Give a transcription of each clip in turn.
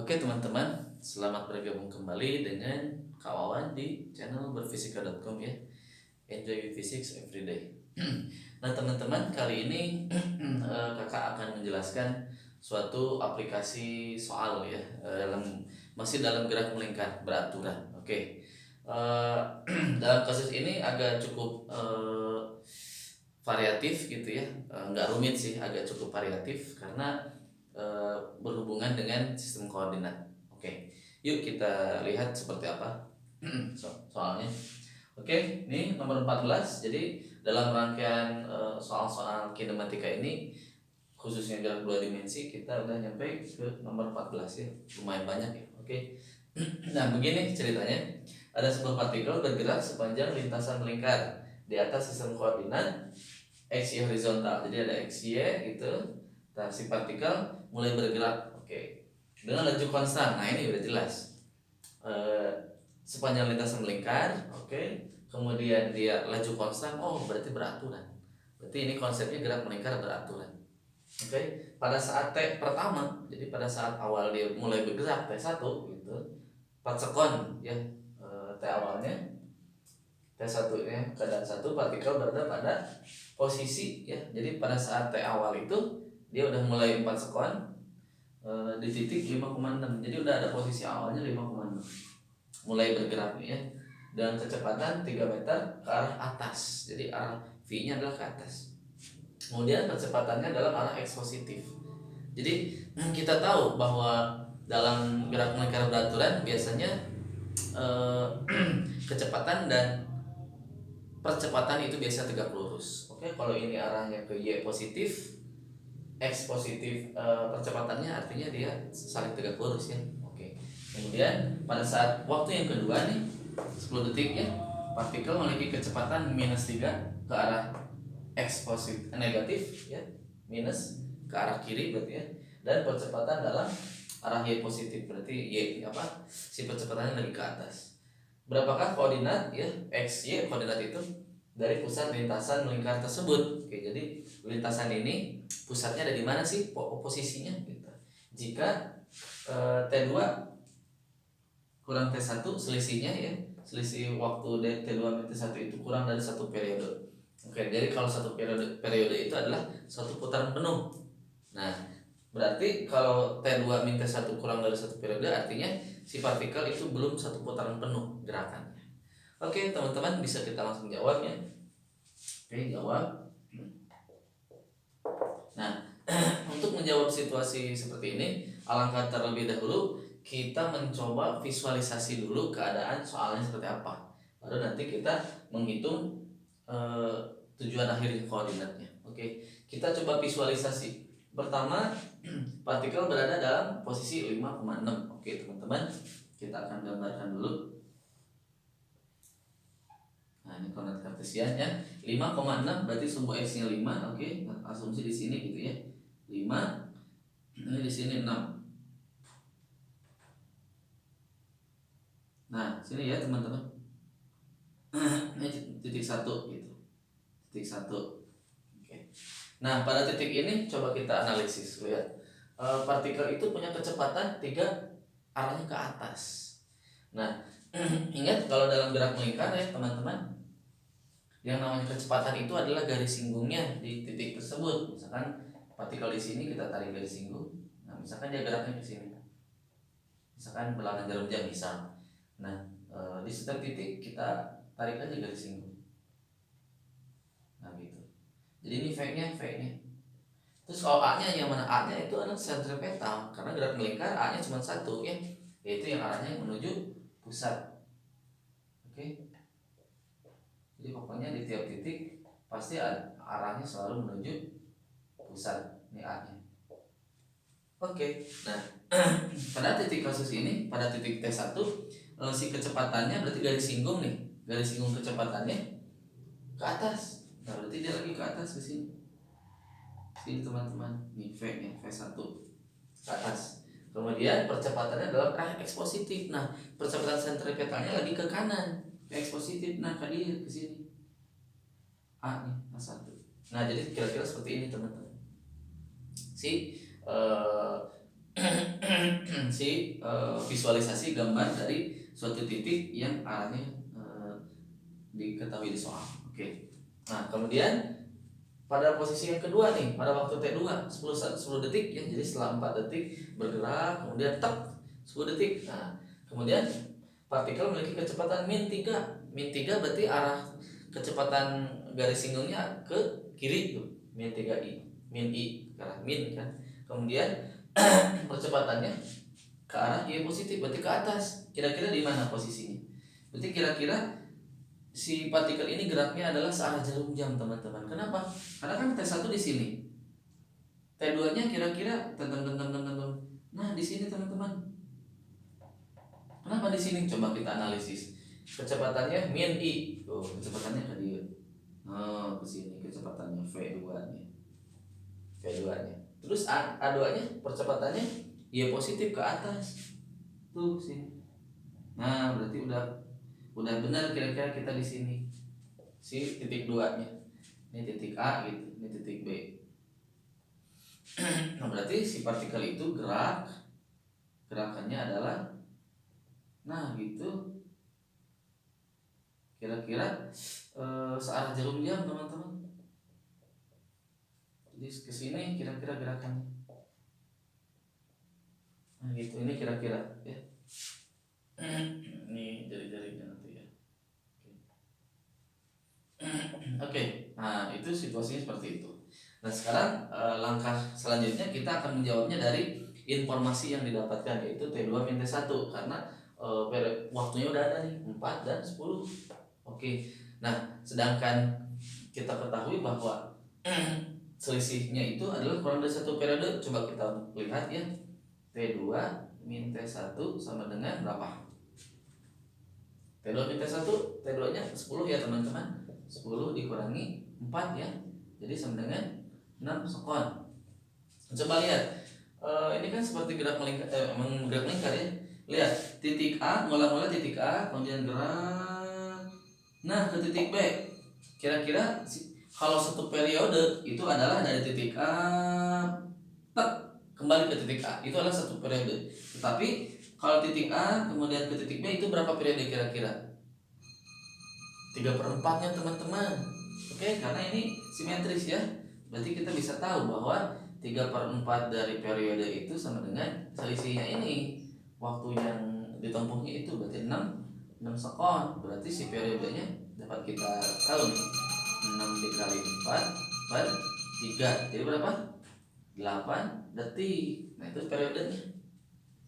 Oke teman-teman, selamat bergabung kembali dengan Kak Wawan di channel berfisika.com ya. Enjoy physics everyday. Nah teman-teman, kali ini kakak akan menjelaskan suatu aplikasi soal ya, masih dalam gerak melingkar beraturan. Oke. Dalam kasus ini agak cukup variatif gitu ya, nggak rumit sih, agak cukup variatif karena berhubungan dengan sistem koordinat. Oke, yuk kita lihat seperti apa soalnya. Oke, ini nomor 14. Jadi dalam rangkaian soal-soal kinematika ini, khususnya gerak dua dimensi, kita udah nyampe ke nomor 14 ya. Lumayan banyak ya. Oke. Nah, begini ceritanya. Ada sebuah partikel bergerak sepanjang lintasan melingkar di atas sistem koordinat XY horizontal. Jadi ada XY gitu. Nah, si partikel mulai bergerak, oke, dengan laju konstan. Nah, ini udah jelas. Eh, Sepanjang lintasan melingkar, oke. Kemudian dia laju konstan, oh berarti beraturan. Berarti ini konsepnya gerak melingkar beraturan. Oke, pada saat T pertama, jadi pada saat awal dia mulai bergerak T1 gitu, 4 sekon ya, T awalnya, T1 nya keadaan satu, partikel berada pada posisi ya. Jadi pada saat T awal itu dia udah mulai 4 sekon di titik 5,6. Jadi udah ada posisi awalnya 5,6. Mulai bergerak nih ya. Dan kecepatan 3 meter ke arah atas. Jadi arah V-nya adalah ke atas. Kemudian kecepatannya dalam arah X positif. Jadi kita tahu bahwa dalam gerak melingkar beraturan biasanya eh, kecepatan dan percepatan itu biasa tegak lurus. Oke, kalau ini arahnya ke Y positif, X positif, percepatannya artinya dia saling tegak lurus ya. Oke. Kemudian pada saat waktu yang kedua nih, 10 detik ya, partikel memiliki kecepatan -3 ke arah X positif negatif ya, minus ke arah kiri berarti ya, dan percepatan dalam arah Y positif, berarti Y apa, si percepatannya lagi ke atas. Berapakah koordinat ya, X, Y koordinat itu dari pusat lintasan melingkar tersebut. Oke, jadi lintasan ini pusatnya ada di mana sih, posisinya gitu. Jika T2 kurang T1, selisihnya ya, selisih waktu T2 dan T1 itu kurang dari satu periode. Oke, jadi kalau satu periode itu adalah satu putaran penuh. Nah, berarti kalau T2 min T1 kurang dari satu periode, artinya si partikel itu belum satu putaran penuh gerakannya. Oke, teman-teman bisa kita langsung jawab ya. Oke, jawab. Nah, untuk menjawab situasi seperti ini, alangkah terlebih dahulu kita mencoba visualisasi dulu keadaan soalnya seperti apa. Baru nanti kita menghitung eh, tujuan akhir koordinatnya. Oke, kita coba visualisasi. Pertama, partikel berada dalam posisi 5,6. Oke, teman-teman, kita akan gambarkan dulu. Nah, ini koordinat kartesian ya. 5,6 berarti sumbu X-nya 5, oke. Asumsi di sini gitu ya. 5, ini di sini 6. Nah, sini ya, teman-teman. Ini titik 1 gitu. Titik 1. Oke. Nah, pada titik ini coba kita analisis, lihat. Partikel itu punya kecepatan 3, arahnya ke atas. Nah, ingat kalau dalam gerak melingkar ya, teman-teman, yang namanya kecepatan itu adalah garis singgungnya di titik tersebut. Misalkan partikel di sini kita tarik garis singgung. Nah, misalkan dia geraknya ke sini. Misalkan berlawanan jarum jam misal. Nah, di setiap titik kita tarik aja garis singgung. Nah, gitu. Jadi ini V-nya. Terus kalau A-nya yang mana? A-nya itu adalah sentripetal karena gerak melingkar A-nya cuma satu ya, yaitu yang arahnya menuju pusat. Oke. Jadi pokoknya di tiap titik pasti arahnya selalu menuju pusat. Ini A-nya. Oke. Nah, pada titik kasus ini, pada titik T1, si kecepatannya berarti garis singgung nih. Garis singgung kecepatannya ke atas. Nah, berarti dia lagi ke atas ke sini. Sini teman-teman. Nih V-nya, V1 ke atas. Kemudian percepatannya dalam arah X positif. Nah, percepatan sentripetalnya lagi ke kanan, ke X positif. Nah, ke dia ke sini. A nih, A1. Nah, jadi kira-kira seperti ini teman-teman. Si visualisasi gambar dari suatu titik yang arahnya diketahui di soal. Oke. Nah, kemudian pada posisi yang kedua nih, pada waktu T2 10 detik ya. Jadi setelah 4 detik bergerak, kemudian tek 10 detik. Nah, kemudian partikel memiliki kecepatan min 3. Min 3 berarti arah kecepatan garis singgungnya ke kiri tuh. Min 3i, min i, karena min kan. Kemudian percepatannya ke arah y positif, berarti ke atas. Kira-kira di mana posisinya? Berarti kira-kira si partikel ini geraknya adalah searah jarum jam, teman-teman. Kenapa? Karena kan T1 di sini. T2-nya kira-kira nah, di sini, teman-teman. Kenapa di sini? Coba kita analisis. Kecepatannya min i. Tuh, kecepatannya ke dia. Oh, ke sini kecepatannya V2-nya. V2-nya. Terus A2-nya percepatannya y positif ke atas. Tuh, sini. Nah, berarti udah benar kira-kira kita di sini. Si titik 2-nya. Ini titik A gitu, ini titik B. Nah, berarti si partikel itu gerakannya adalah nah gitu. Kira-kira searah jarum jam, teman-teman. Jadi ke sini kira-kira gerakannya. Nah, gitu. Ini kira-kira ya. Ini jari-jarinya nanti ya. Oke. Nah, itu situasinya seperti itu. Nah, sekarang langkah selanjutnya kita akan menjawabnya dari informasi yang didapatkan, yaitu T2 min T1, karena waktunya udah ada nih 4 dan 10. Oke. Nah, sedangkan kita ketahui bahwa selisihnya itu adalah kurang dari 1 periode. Coba kita lihat ya. T2 min T1 sama dengan berapa? T2 min T1, T2-nya 10 ya, teman-teman. 10 dikurangi 4 ya. Jadi sama dengan 6 sekon. Coba lihat, ini kan seperti gerak melingkar ya. Lihat, titik A, mula-mula titik A, kemudian gerak. Nah, ke titik B. Kira-kira kalau satu periode itu adalah dari titik A kembali ke titik A, itu adalah satu periode. Tetapi kalau titik A kemudian ke titik B itu berapa periode kira-kira? 3/4-nya, teman-teman. Oke, karena ini simetris ya. Berarti kita bisa tahu bahwa 3/4 dari periode itu sama dengan selisihnya ini. Waktu yang ditempuhnya itu berarti 6 sekon. Berarti si periodenya dapat kita tahu nih. 6 dikali 4 per 3. Jadi berapa? 8 detik. Nah, itu periodenya.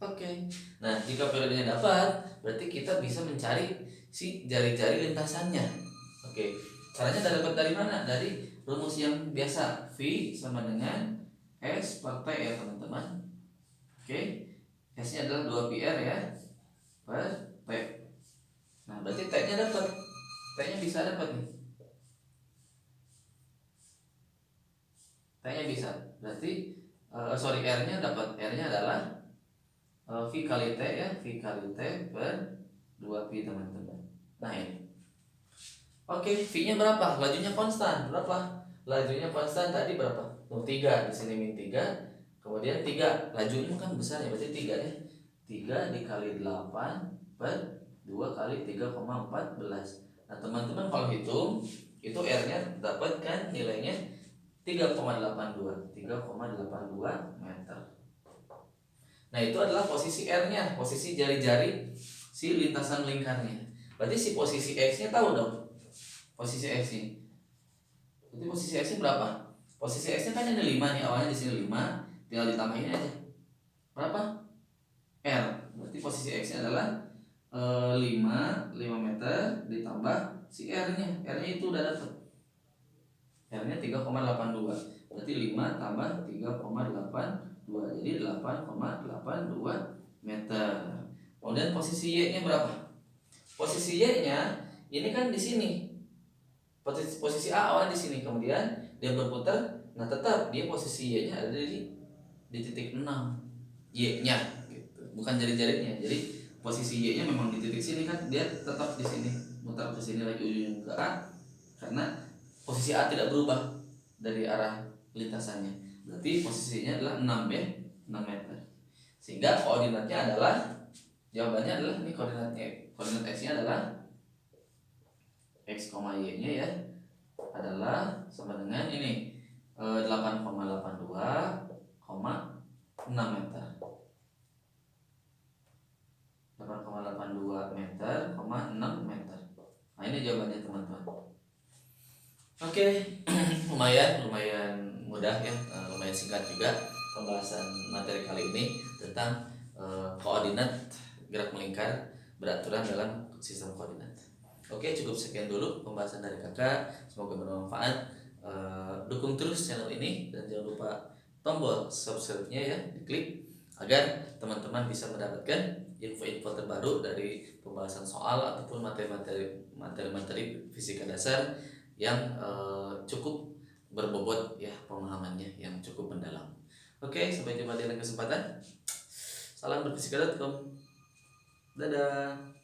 Oke. Nah, jika periodenya dapat, berarti kita bisa mencari si jari-jari lintasannya. Oke. Caranya dapat dari mana? Dari rumus yang biasa. V sama dengan S per T ya, teman-teman. Oke. S-nya adalah 2πr ya per T. Nah, berarti T-nya dapat. T-nya bisa dapat nih. T-nya bisa. Berarti R-nya dapat. R-nya adalah V kali T ya, V kali T per 2pi, teman-teman. Nah, ini. Oke, V-nya berapa? Lajunya konstan. Berapa? Lajunya konstan tadi berapa? 3. Di sini min 3. Kemudian 3. Lajunya kan besar ya, berarti 3 ya. 3 dikali 8 per 2 kali 3,14. Nah, teman-teman kalau hitung, itu R-nya dapatkan nilainya 3,82 meter. Nah, itu adalah posisi R-nya, posisi jari-jari si lintasan lingkarnya. Berarti si posisi X-nya tahu dong. Posisi X-nya. Berarti posisi X-nya berapa? Posisi X-nya kan ada 5 nih, awalnya di sini 5, tinggal ditambahin aja. Berapa? R. Berarti posisi X-nya adalah 5 meter ditambah si R-nya. R-nya itu udah dapat. R-nya 3,82. Berarti 5 tambah 3,82. Jadi 8,82 meter. Kemudian posisi Y-nya berapa? Posisi Y-nya ini kan di sini. Posisi A awalnya di sini, kemudian dia berputar. Nah, tetap dia posisi Y-nya ada di titik 6. Y-nya gitu. Bukan jari-jarinya. Jadi posisi Y-nya memang di titik sini kan, dia tetap di sini. Mutar ke sini lagi ujung ke A. Karena posisi A tidak berubah dari arah lintasannya. Berarti posisinya adalah 6 ya, 6 meter. Sehingga koordinatnya adalah, jawabannya adalah ini koordinatnya, koordinat x-nya adalah x, y-nya ya adalah sama dengan ini 8,82,6 meter. 8,82 meter, 6 meter. Nah ini jawabannya teman-teman. Oke, lumayan mudah ya, lumayan singkat juga pembahasan materi kali ini tentang koordinat gerak melingkar beraturan dalam sistem koordinat. Oke, cukup sekian dulu pembahasan dari kakak. Semoga bermanfaat. Dukung terus channel ini dan jangan lupa tombol subscribe-nya ya, diklik agar teman-teman bisa mendapatkan info-info terbaru dari pembahasan soal ataupun materi-materi fisika dasar yang cukup berbobot ya, pemahamannya yang cukup mendalam. Oke, sampai jumpa di lain kesempatan. Salam berfisika.com. Dadah.